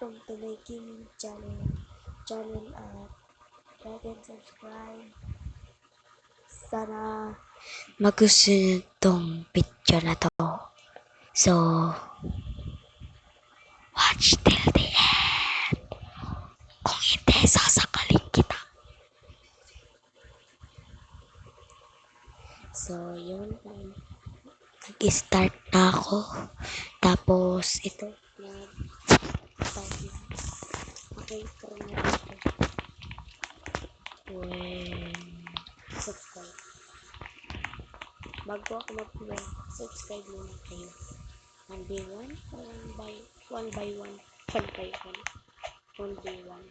welcome to my gaming channel at like and subscribe. Sana magustuhan tong video na to. So, watch till the end. Kung hindi, sasakalin kita. So, yun. Nag-start na ako. Tapos, ito. Okay, try na dito. Subscribe. Bago ako mag-play, subscribe muna kayo. 1 by 1, 1 by 1, 1 by 1, 1 by 1.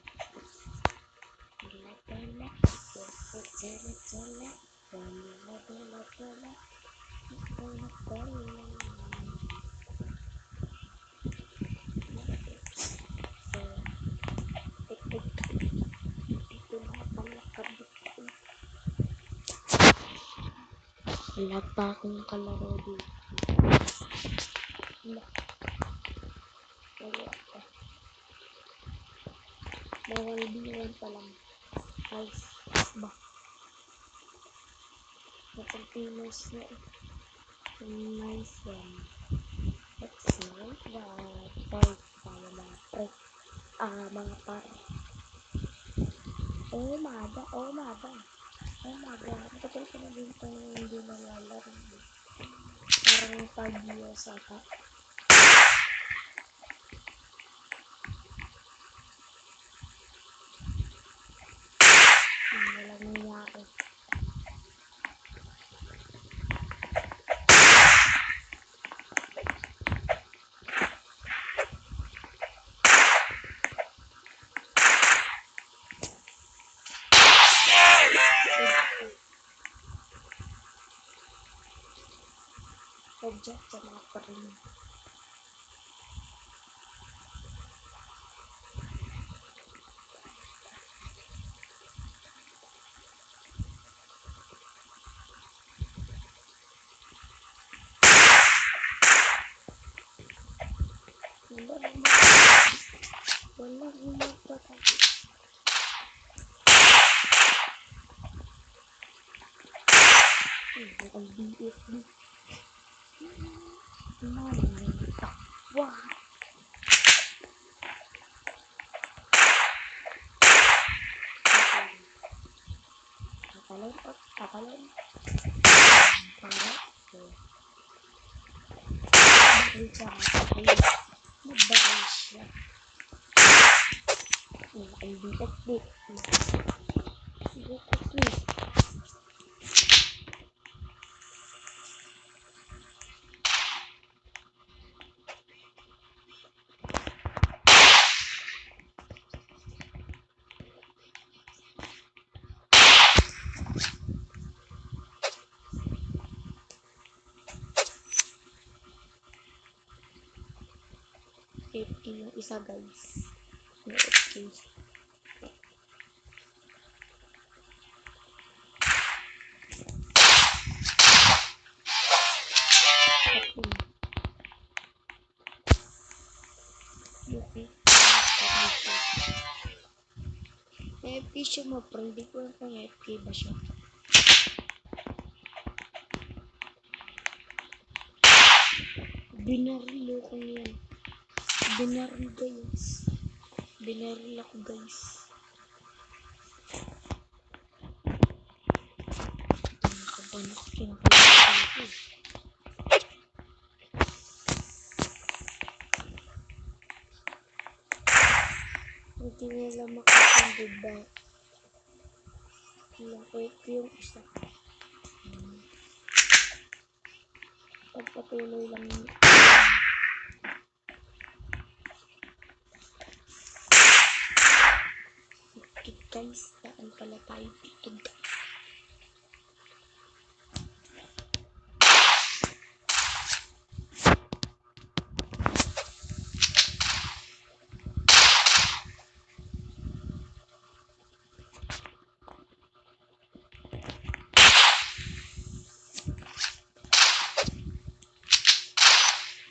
Wala pa akong kalaro dito. Wala pa. May 1v1 pa lang. Nice. Ba? Napang famous na eh. Nice one. Let's see. Fight tayo mga pre. Mga pare. Oh maga. Matagal ko na din itong hindi nalalaro. Parang 5 years ata. Walang nangyari. Headshot sa mga parin. Walang umatake. Ang BFB. What? Kapalon. Mabait siya. Ang BFB. FK yung isa guys. May FK. May FK siya mo, pero hindi ko lang kung FK ba siya. Binaril ako yan. Binaril guys. Binaril ako guys. Nakaban ako, kinakalimutan ako. Hindi nila makatindi ba? Lakit yung isa. Pagpatuloy lang yun. Okay guys, daan pala tayo dito guys.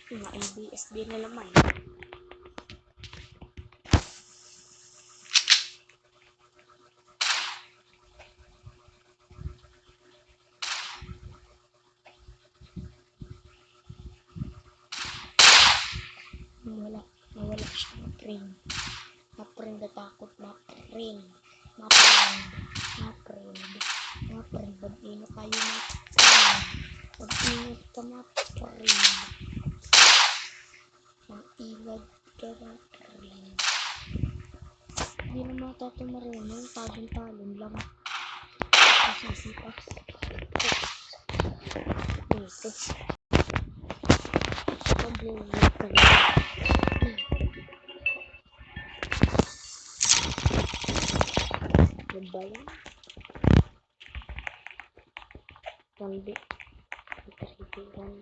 Mga BSB na naman. wala. Nawala siya na friend. Na friend natakot na friend. Na friend. Na friend. Na friend. Mag-ingat tayo na friend. Mag-ingat ka na friend. Mag-ingat ka na friend. Hindi naman tayo marunong. Talon-talon lang. Sisipas. Dito. Pag-iingat ka na. Diba yan? Hindi. Ikasipiran.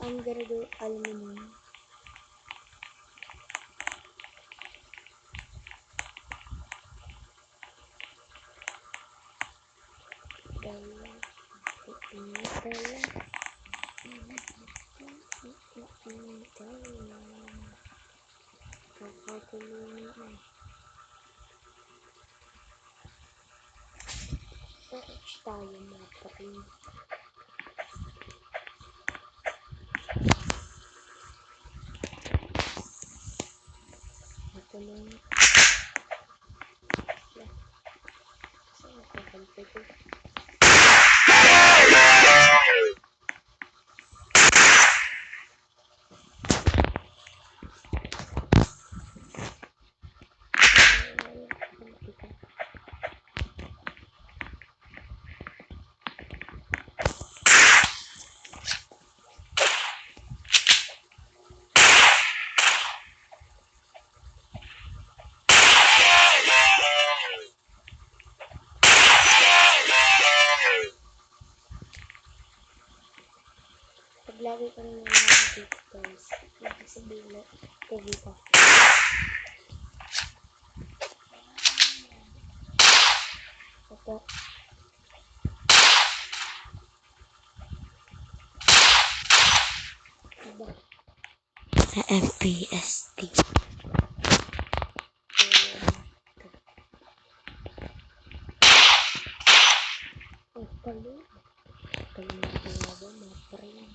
I'm gonna do aluminum. Search tayo mga parin. Ito lang. Saan ako pagpito? Paglagi ko rin yung mga dito guys. Sabihin na TV ko. Ito. Diba? Sa FPST. Ang palo. Palo na talaga mga friend.